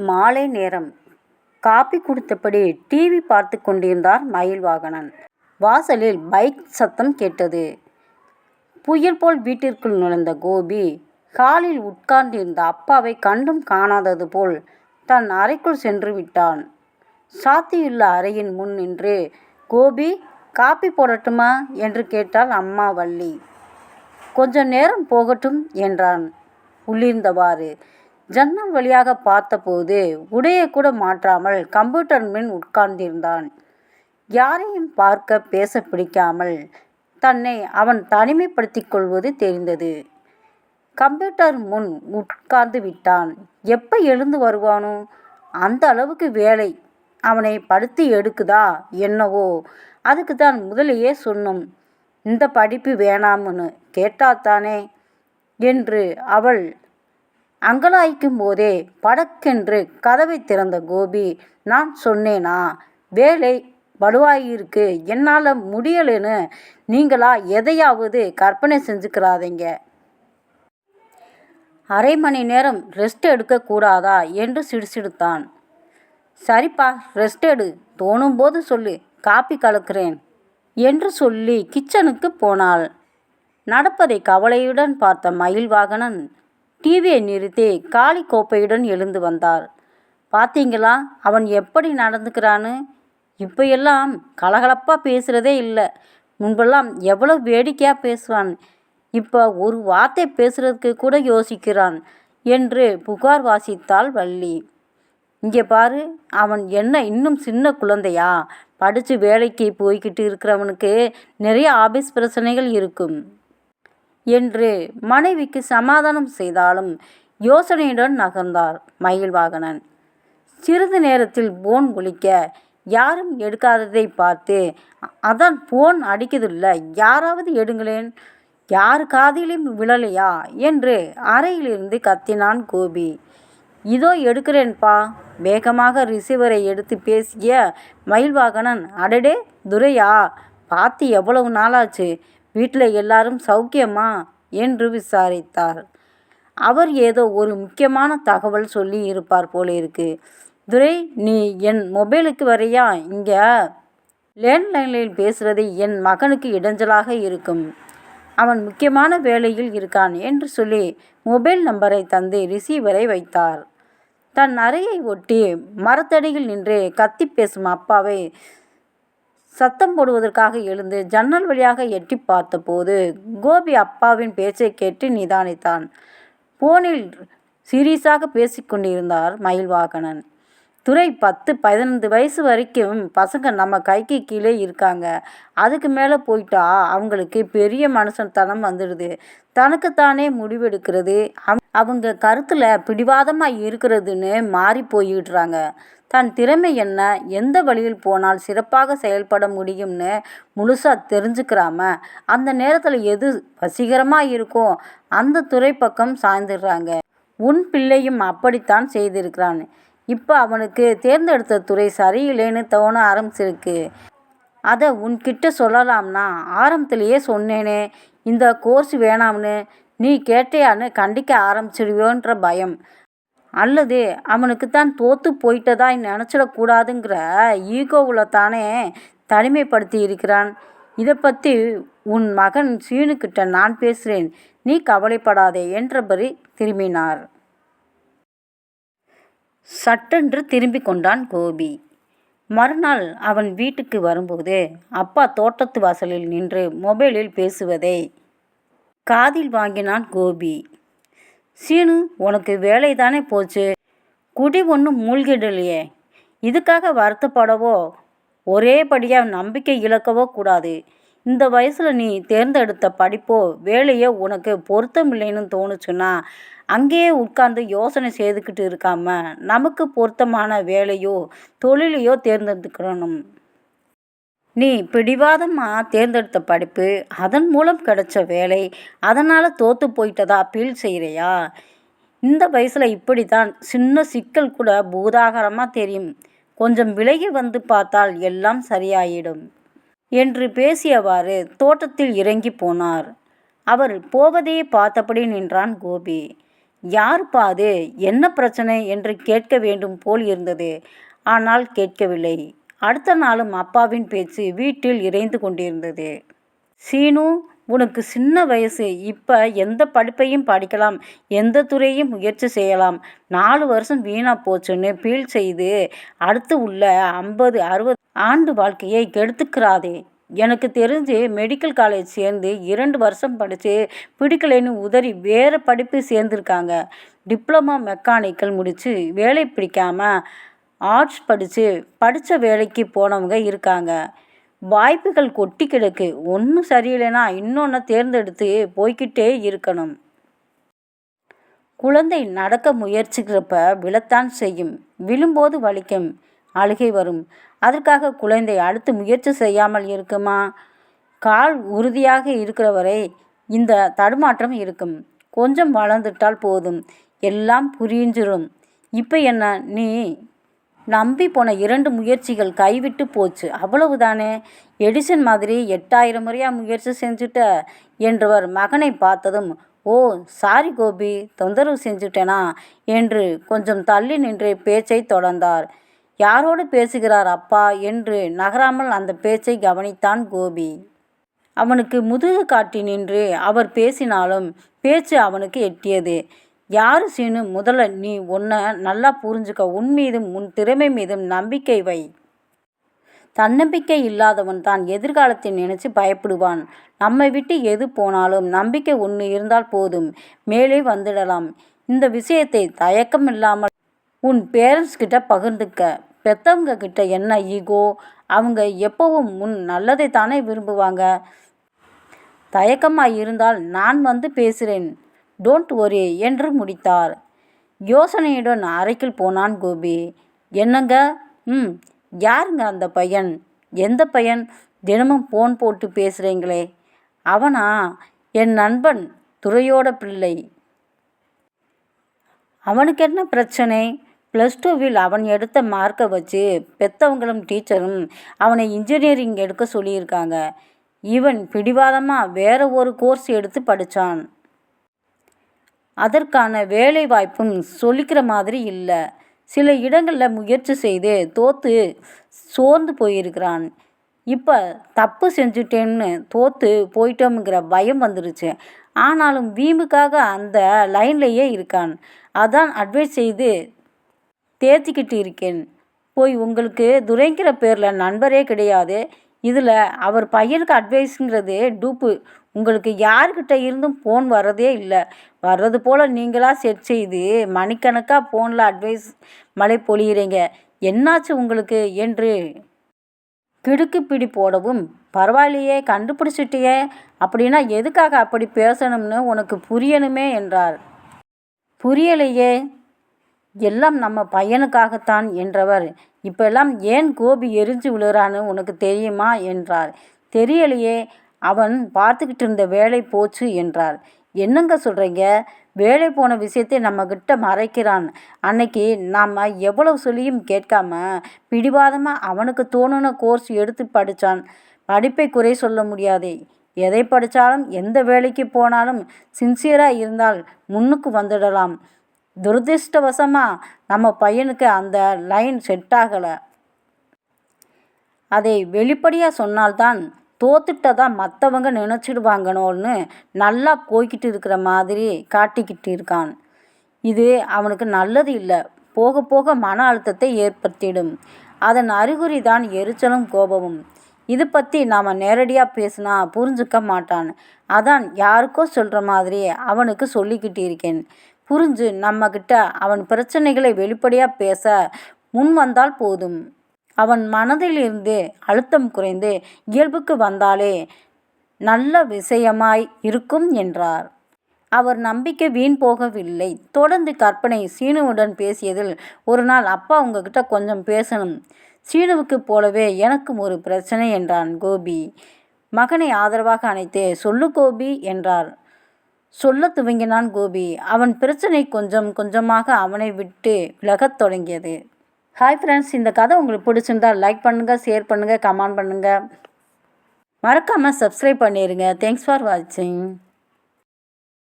மாலை நேரம். Coffee குடித்தபடி TV பார்த்து கொண்டிருந்தார் மயில்வாகனன். வாசலில் பைக் சத்தம் கேட்டது. புயல் போல் வீட்டிற்குள் நுழைந்த கோபி ஹாலில் உட்கார்ந்திருந்த அப்பாவை கண்டும் காணாதது போல் தன் அறைக்குள் சென்று விட்டான். சாத்தியுள்ள அறையின் முன் நின்று, கோபி, காப்பி போடட்டுமா என்று கேட்டாள் அம்மா வள்ளி. கொஞ்ச நேரம் போகட்டும் என்றான் உள்ளிருந்தவாறு. ஜன்னல் வழியாக பார்த்தபோது உடையை கூட மாற்றாமல் கம்ப்யூட்டர் முன் உட்கார்ந்திருந்தான். யாரையும் பார்க்க பேச பிடிக்காமல் தன்னை அவன் தனிமைப்படுத்திக் கொள்வது தெரிந்தது. கம்ப்யூட்டர் முன் உட்கார்ந்து விட்டான். எப்போ எழுந்து வருவானோ? அந்த அளவுக்கு வேலை அவனை படுத்தி எடுக்குதா என்னவோ. அதுக்கு தான் முதலையே சொன்னோம், இந்த படிப்பு வேணாம்னு கேட்டாத்தானே என்று அவள் அங்கலாய்க்கும் போதே படக்கென்று கதவை திறந்த கோபி, நான் சொன்னேனா வேலை வலுவாயிருக்கு, என்னால் முடியலைன்னு நீங்களா எதையாவது கற்பனை செஞ்சுக்கிறாதீங்க. அரை மணி நேரம் ரெஸ்ட் எடுக்கக்கூடாதா என்று சிடுசிடுத்தான். சரிப்பா, ரெஸ்ட் எடு, தோணும் போது சொல்லு, காப்பி கலக்கிறேன் என்று சொல்லி கிச்சனுக்கு போனாள். நடப்பதை கவலையுடன் பார்த்த மயில்வாகனன் டிவியை நிறுத்தி காலி கோப்பையுடன் எழுந்து வந்தார். பார்த்தீங்களா அவன் எப்படி நடந்துக்கிறான்னு? இப்போ எல்லாம் கலகலப்பாக பேசுகிறதே இல்லை. முன்பெல்லாம் எவ்வளோ வேடிக்கையாக பேசுவான், இப்போ ஒரு வார்த்தை பேசுறதுக்கு கூட யோசிக்கிறான் என்று புகார் வாசித்தாள் வள்ளி. இங்கே பாரு, அவன் என்ன இன்னும் சின்ன குழந்தையா? படித்து வேலைக்கு போய்கிட்டு இருக்கிறவனுக்கு நிறைய ஆபீஸ் பிரச்சனைகள் இருக்கும் என்று மனைவிக்கு சமாதானம் செய்தாலும் யோசனையுடன் நகர்ந்தார் மயில்வாகனன். சிறிது நேரத்தில் போன் ஒலிக்க யாரும் எடுக்காததை பார்த்து, அதான் போன் அடிக்குதில்ல, யாராவது எடுங்களேன், யாரு காதிலும் விழலையா என்று அறையிலிருந்து கத்தினான் கோபி. இதோ எடுக்கிறேன்பா. வேகமாக ரிசீவரை எடுத்து பேசிய மயில்வாகனன், அடடே துரையா, பார்த்து எவ்வளவு நாளாச்சு, வீட்டில் எல்லாரும் சௌக்கியமா என்று விசாரித்தார். அவர் ஏதோ ஒரு முக்கியமான தகவல் சொல்லி இருப்பார் போல இருக்கு. துரை, நீ என் மொபைலுக்கு வரையா? இங்கே லேண்ட்லைனில் பேசுகிறது என் மகனுக்கு இடைஞ்சலாக இருக்கும், அவன் முக்கியமான வேலையில் இருக்கான் என்று சொல்லி மொபைல் நம்பரை தந்து ரிசீவரை வைத்தார். தன் அறையை ஒட்டி மரத்தடியில் நின்று கத்தி பேசும் அப்பாவை சத்தம் போடுவதற்காக எழுந்து ஜன்னல் வழியாக எட்டி பார்த்தபோது கோபி அப்பாவின் பேச்சை கேட்டு நிதானித்தான். போனில் சீரியஸாக பேசிக்கொண்டிருந்தார் மயில்வாகனன். துரை, 10-15 வயசு வரைக்கும் பசங்க நம்ம கைக்கு கீழே இருக்காங்க. அதுக்கு மேலே போயிட்டா அவங்களுக்கு பெரிய மனுஷன்தனம் வந்துடுது. தனக்குத்தானே முடிவெடுக்கிறது, அவங்க கருத்தில் பிடிவாதமாக இருக்கிறதுன்னு மாறி போயிடுறாங்க. தன் திறமை என்ன, எந்த வழியில் போனால் சிறப்பாக செயல்பட முடியும்னு முழுசாக தெரிஞ்சுக்கிறாம அந்த நேரத்தில் எது வசீகரமாக இருக்கோ அந்த துறை பக்கம் சாய்ந்துடுறாங்க. உன் பிள்ளையும் அப்படித்தான் செய்திருக்கிறான். இப்போ அவனுக்கு தேர்ந்தெடுத்த துறை சரியில்லைன்னு தோண ஆரம்பிச்சிருக்கு. அதை உன்கிட்ட சொல்லலாம்னா ஆரம்பத்திலேயே சொன்னேனே, இந்த கோர்ஸ் வேணாம்னு. நீ கேட்டையான்னு கண்டிக்க ஆரம்பிச்சிடுவோன்ற பயம், அல்லது அவனுக்குத்தான் தோற்று போயிட்டதா நினச்சிடக்கூடாதுங்கிற ஈகோவில் தானே தனிமைப்படுத்தி இருக்கிறான். இதை பற்றி உன் மகன் சீனுக்கிட்ட நான் பேசுகிறேன், நீ கவலைப்படாதே என்றபடி திரும்பினார். சட்டென்று திரும்பி கொண்டான் கோபி. மறுநாள் அவன் வீட்டுக்கு வரும்போது அப்பா தோட்டத்து வாசலில் நின்று மொபைலில் பேசுவதை காதில் வாங்கினான் கோபி. சீனு, உனக்கு வேலை தானே போச்சு, குடி ஒன்றும் மூழ்கிடலையே, இதுக்காக வருத்தப்படவோ ஒரேபடியாக நம்பிக்கை இழக்கவோ கூடாது. இந்த வயசில் நீ தேர்ந்தெடுத்த படிப்போ வேலையோ உனக்கு பொருத்தமில்லைன்னு தோணுச்சுன்னா அங்கேயே உட்கார்ந்து யோசனை செய்துக்கிட்டு இருக்காம நமக்கு பொருத்தமான வேலையோ தொழிலையோ தேர்ந்தெடுக்கணும். நீ பிடிவாதமாக தேர்ந்தெடுத்த படிப்பு, அதன் மூலம் கிடைச்ச வேலை, அதனால் தோற்று போயிட்டதா ஃபீல் செய்கிறையா? இந்த வயசில் இப்படி தான் சின்ன சிக்கல் கூட பூதாகரமாக தெரியும். கொஞ்சம் விலகி வந்து பார்த்தால் எல்லாம் சரியாயிடும் என்று பேசியவாறு தோட்டத்தில் இறங்கி போனார். அவர் போவதையே பார்த்தபடி நின்றான் கோபி. யாருப்பா அது, என்ன பிரச்சனை என்று கேட்க வேண்டும் போல் இருந்தது. ஆனால் கேட்கவில்லை. அடுத்த நாளும் அப்பாவின் பேச்சு வீட்டில் இறைந்து கொண்டிருந்தது. சீனு, உனக்கு சின்ன வயசு, இப்போ எந்த படிப்பையும் படிக்கலாம், எந்த துறையும் முயற்சி செய்யலாம். 4 வருஷம் வீணா போச்சுன்னு ஃபீல் செய்து அடுத்து உள்ள 50 60 ஆண்டு வாழ்க்கையை கெடுத்துக்கிறாதே. எனக்கு தெரிஞ்சு மெடிக்கல் காலேஜ் சேர்ந்து 2 வருஷம் படித்து பிடிக்கலைன்னு உதறி வேறு படிப்பு சேர்ந்துருக்காங்க. டிப்ளமோ மெக்கானிக்கல் முடித்து வேலை பிடிக்காம ஆர்ட்ஸ் படித்த வேலைக்கு போனவங்க இருக்காங்க. வாய்ப்புகள் கொட்டி கிடக்கு. ஒன்றும் சரியில்லைன்னா இன்னொன்று தேர்ந்தெடுத்து போய்கிட்டே இருக்கணும். குழந்தை நடக்க முயற்சிக்கிறப்ப விழத்தான் செய்யும். விழும்போது வலிக்கும், அழுகை வரும். அதற்காக குழந்தை அடுத்து முயற்சி செய்யாமல் இருக்குமா? கால் உறுதியாக இருக்கிற வரை இந்த தடுமாற்றம் இருக்கும். கொஞ்சம் வளர்ந்துட்டால் போதும், எல்லாம் புரிஞ்சிடும். இப்போ என்ன, நீ நம்பி போன 2 முயற்சிகள் கைவிட்டு போச்சு, அவ்வளவுதானே. எடிசன் மாதிரி 8000 முறையாக முயற்சி செஞ்சுட்ட என்றவர் மகனை பார்த்ததும், ஓ சாரி கோபி, தொந்தரவு செஞ்சுட்டேனா என்று கொஞ்சம் தள்ளி நின்று பேச்சை தொடர்ந்தார். யாரோடு பேசுகிறார் அப்பா என்று நகராமல் அந்த பேச்சை கவனித்தான் கோபி. அவனுக்கு முதுகு காட்டி நின்று அவர் பேசினாலும் பேச்சு அவனுக்கு எட்டியது. யாரு சீனு, முதல்ல நீ உன்னை நல்லா புரிஞ்சுக்க. உன் மீதும் உன் திறமை மீதும் நம்பிக்கை வை. தன்னம்பிக்கை இல்லாதவன் தான் எதிர்காலத்தை நினைச்சு பயப்படுவான். நம்மை விட்டு எது போனாலும் நம்பிக்கை ஒன்று இருந்தால் போதும், மேலே வந்துடலாம். இந்த விஷயத்தை தயக்கம் இல்லாமல் உன் பேரண்ட்ஸ் கிட்ட பகிர்ந்துக்க. பெற்றவங்க கிட்ட என்ன ஈகோ, அவங்க எப்பவும் முன் நல்லதை தானே விரும்புவாங்க. தயக்கமாக இருந்தால் நான் வந்து பேசுகிறேன், டோன்ட் ஒரி என்று முடித்தார். யோசனையுடன் அறைக்குள் போனான் கோபி. என்னங்க? யாருங்க அந்த பையன்? எந்த பையன்? தினமும் ஃபோன் போட்டு பேசுகிறீங்களே. அவனா? என் நண்பன் துரையோட பிள்ளை. அவனுக்கு என்ன பிரச்சனை? +2வில் அவன் எடுத்த மார்க்கை வச்சு பெற்றவங்களும் டீச்சரும் அவனை இன்ஜினியரிங் எடுக்க சொல்லியிருக்காங்க. இவன் பிடிவாதமாக வேற ஒரு கோர்ஸ் எடுத்து படித்தான். அதற்கான வேலை வாய்ப்பும் சொல்லிக்கிற மாதிரி இல்லை. சில இடங்களில் முயற்சி செய்து தோற்று சோர்ந்து போயிருக்கிறான். இப்போ தப்பு செஞ்சுட்டேன்னு தோற்று போயிட்டோம்ங்கிற பயம் வந்துருச்சு. ஆனாலும் வீம்புக்காக அந்த லைன்லேயே இருக்கான். அதான் அட்வைஸ் செய்து தேர்த்திக்கிட்டு இருக்கேன். போய் உங்களுக்கு துரைங்கிற பேரில் நண்பரே கிடையாது. இதில் அவர் பையனுக்கு அட்வைஸுங்கிறது டூப்பு. உங்களுக்கு யார்கிட்ட இருந்தும் ஃபோன் வர்றதே இல்லை. வர்றது போல் நீங்களாக செட் செய்து மணிக்கணக்காக ஃபோனில் அட்வைஸ் மழை பொழியிறீங்க. என்னாச்சு உங்களுக்கு என்று கிடுக்கு பிடி போடவும், பரவாயில்லையே கண்டுபிடிச்சிட்டியே, அப்படின்னா எதுக்காக அப்படி பேசணும்னு உனக்கு புரியணுமே என்றார். புரியலையே, எல்லாம் நம்ம பையனுக்காகத்தான் என்றவர். இப்பெல்லாம் ஏன் கோபி எரிஞ்சு விழுறான்னு உனக்கு தெரியுமா என்றார். தெரியலையே, அவன் பார்த்துக்கிட்டு இருந்த வேலை போச்சு என்றார். என்னங்க சொல்கிறீங்க? வேலை போன விஷயத்தை நம்மக்கிட்ட மறைக்கிறான். அன்னைக்கு நாம் எவ்வளவு சொல்லியும் கேட்காம பிடிவாதமாக அவனுக்கு தோணுன கோர்ஸ் எடுத்து படித்தான். படிப்பை குறை சொல்ல முடியாது. எதை படித்தாலும் எந்த வேலைக்கு போனாலும் சின்சியராக இருந்தால் முன்னுக்கு வந்துடலாம். துரதிர்ஷ்டவசமாக நம்ம பையனுக்கு அந்த லைன் செட் ஆகலை. அதை வெளிப்படையாக சொன்னால்தான் தோத்துட்டதா மற்றவங்க நினச்சிடுவாங்கனோன்னு நல்லா போய்கிட்டு இருக்கிற மாதிரி காட்டிக்கிட்டு இருக்கான். இது அவனுக்கு நல்லது இல்லை. போக போக மன அழுத்தத்தை ஏற்படுத்திடும். அதன் அறிகுறி தான் எரிச்சலும் கோபமும். இது பற்றி நாம் நேரடியாக பேசினா புரிஞ்சுக்க மாட்டான். அதான் யாருக்கோ சொல்கிற மாதிரி அவனுக்கு சொல்லிக்கிட்டு இருக்கேன். புரிஞ்சு நம்மக்கிட்ட அவன் பிரச்சனைகளை வெளிப்படையாக பேச முன் வந்தால் போதும். அவன் மனதிலிருந்து அழுத்தம் குறைந்து இயல்புக்கு வந்தாலே நல்ல விஷயமாய் இருக்கும் என்றார். அவர் நம்பிக்கை வீண் போகவில்லை. தொடர்ந்து கற்பனை சீனுவுடன் பேசியதில், ஒரு நாள் அப்பா உங்ககிட்ட கொஞ்சம் பேசணும். சீனுவுக்கு போலவே எனக்கும் ஒரு பிரச்சனை என்றான் கோபி. மகனை ஆதரவாக அணைத்து, சொல்லு கோபி என்றார். சொல்ல துவங்கினான் கோபி. அவன் பிரச்சனை கொஞ்சம் கொஞ்சமாக அவனை விட்டு விலகத் தொடங்கியது. ஹாய் ஃப்ரெண்ட்ஸ், இந்த கதை உங்களுக்கு பிடிச்சிருந்தால் லைக் பண்ணுங்கள், ஷேர் பண்ணுங்கள், கமெண்ட் பண்ணுங்கள். மறக்காமல் சப்ஸ்கிரைப் பண்ணிடுங்க. தேங்க்ஸ் ஃபார் வாட்சிங்.